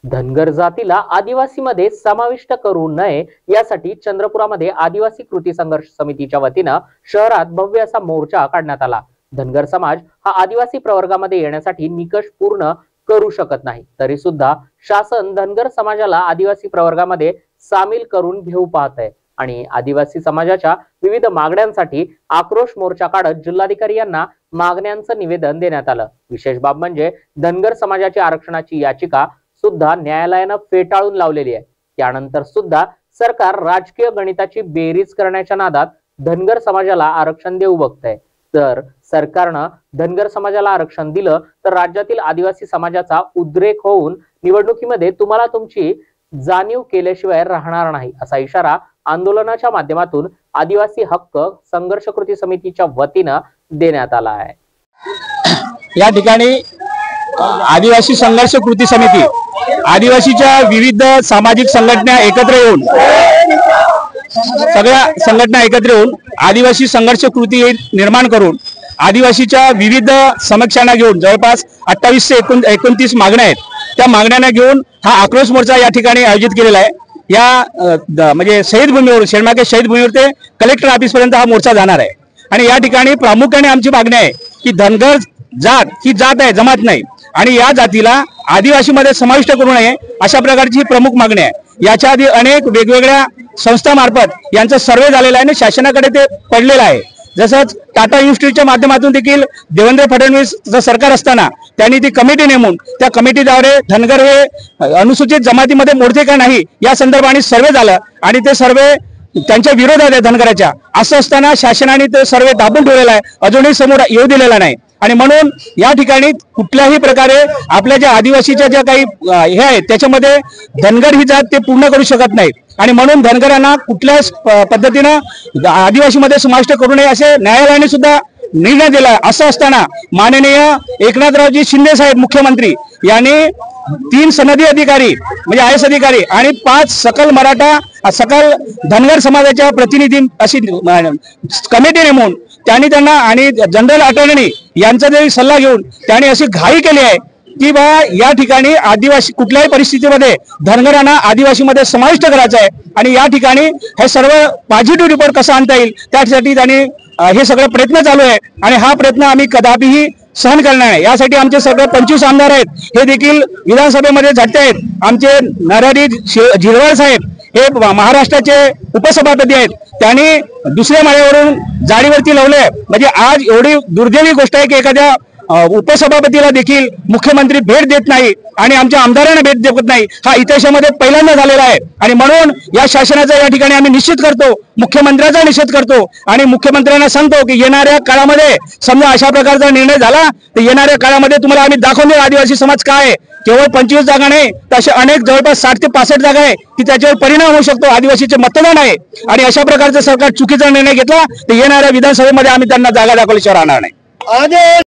धनगर जातीला आदिवासीमध्ये समाविष्ट करू नये यासाठी चंद्रपुरामध्ये आदिवासी कृती संघर्ष समितीच्या वतीने शहरात भव्य असा मोर्चा काढण्यात आला। धनगर समाज हा आदिवासी प्रवर्गामध्ये येण्यासाठी निकष पूर्ण करू शकत नाही, तरी सुद्धा शासन धनगर समाजाला आदिवासी प्रवर्गामध्ये सामील करून घेऊ पाहत आहे आणि आदिवासी समाजाच्या विविध मागण्यांसाठी आक्रोश मोर्चा काढत जिल्हाधिकारी यांना मागण्यांचं निवेदन देण्यात आलं। विशेष बाब म्हणजे धनगर समाजाची आरक्षणाची याचिका सुद्धा न्यायालयाने फेटाळून लावलेली आहे। त्यानंतर सुद्धा सरकार राजकीय गणिताची बेरीज करण्याच्या नादात धनगर समाजाला आरक्षण देऊ बघतंय। तर सरकारनं धनगर समाजाला आरक्षण दिलं तर राज्यातील आदिवासी समाजाचा उद्रेक होऊन निवडणुकीमध्ये तुम्हाला तुमची जाणीव केल्याशिवाय राहणार नाही, असा इशारा आंदोलनाच्या माध्यमातून आदिवासी हक्क संघर्ष कृती समितीच्या वतीने देण्यात आला आहे। या ठिकाणी आदिवासी संघर्ष कृती समिती आदिवासीच्या विविध सामाजिक संघटना एकत्र येऊन सगळ्या संघटना एकत्र येऊन आदिवासी संघर्ष कृती निर्माण करून आदिवासीच्या विविध समस्यांना घेऊन जवळपास 28 ते 29 मागण्या आहेत। त्या मागण्यांना घेऊन हा आक्रोश मोर्चा या ठिकाणी आयोजित केलेला आहे। या म्हणजे शहीद भूमीवर शेळमाके शहीद भूमीवर ते कलेक्टर ऑफिस पर्यंत हा मोर्चा जाणार आहे आणि या ठिकाणी प्रामुख्याने आमची मागणी आहे की धनगर जात ही जात आहे, जमात नाही आणि या जातीला आदिवासीमध्ये समाविष्ट करू नये अशा प्रकारची ही प्रमुख मागणी आहे। याच्या आधी अनेक वेगवेगळ्या संस्थांमार्फत यांचा सर्वे झालेला आहे आणि शासनाकडे ते पडलेलं आहे। जसंच टाटा इन्स्टिट्यूटच्या माध्यमातून देखील देवेंद्र फडणवीस सरकार असताना त्यांनी ती कमिटी नेमून त्या कमिटीद्वारे धनगर हे अनुसूचित जमातीमध्ये मोडते का नाही या संदर्भाने सर्वे झालं आणि ते सर्वे त्यांच्या विरोधात आहे धनगराच्या। असं असताना शासनाने ते सर्वे दाबून ठेवलेला आहे, अजूनही समोर येऊ दिलेला नाही आणि म्हणून या ठिकाणी कुठल्याही प्रकारे आपल्या ज्या आदिवासीच्या ज्या काही हे आहेत त्याच्यामध्ये धनगर ही जात ते पूर्ण करू शकत नाही आणि म्हणून धनगरांना कुठल्याच पद्धतीनं आदिवासीमध्ये समाविष्ट करू नये असे न्यायालयाने सुद्धा निर्णय दिला। असं असताना माननीय एकनाथरावजी शिंदे साहेब मुख्यमंत्री यांनी 3 सनदी अधिकारी म्हणजे IAS अधिकारी आणि 5 सकल धनगर समाजाच्या प्रतिनिधी अशी कमिटी नेमून त्यांना आणि जनरल अटॉर्नी यांचा जरी सल्ला घेऊन त्यांनी अशी घाई केली आहे की बा या ठिकाणी आदिवासी कुठल्याही परिस्थितीमध्ये धनगरांना आदिवासीमध्ये समाविष्ट करायचं आहे आणि या ठिकाणी हे सर्व पॉझिटिव्ह रिपोर्ट कसा आणता येईल त्यासाठी त्यांनी हे सगळे प्रयत्न चालू आहे आणि हा प्रयत्न आम्ही कदापिही सहन करणार नाही। यासाठी आमचे सगळे 25 आमदार आहेत हे देखील विधानसभेमध्ये झटते आहेत। आमचे नरहरी झिरवाळ साहेब हे महाराष्ट्राचे उपसभापती आहेत, त्यांनी दुसऱ्या माळ्यावरून जाळीवरती लावले। म्हणजे आज एवढी दुर्दैवी गोष्ट आहे की एखाद्या उपसभापतीला देखील मुख्यमंत्री भेट देत नाही आणि आमच्या आमदारांना भेट देत नाही, हा इतिहासामध्ये पहिल्यांदा झालेला आहे आणि म्हणून या शासनाचा या ठिकाणी आम्ही निश्चित करतो, मुख्यमंत्र्यांचा निषेध करतो आणि मुख्यमंत्र्यांना सांगतो की येणाऱ्या काळामध्ये समजा अशा प्रकारचा निर्णय झाला तर येणाऱ्या काळामध्ये तुम्हाला आम्ही दाखवून देऊ आदिवासी समाज काय आहे। केवळ 25 जागा नाही तर अशा अनेक जवळपास 60 ते 65 जागा आहे की त्याच्यावर परिणाम होऊ शकतो, आदिवासीचे मतदान आहे आणि अशा प्रकारचा सरकार चुकीचा निर्णय घेतला तर येणाऱ्या विधानसभेमध्ये आम्ही त्यांना जागा दाखवल्याशिवाय राहणार नाही।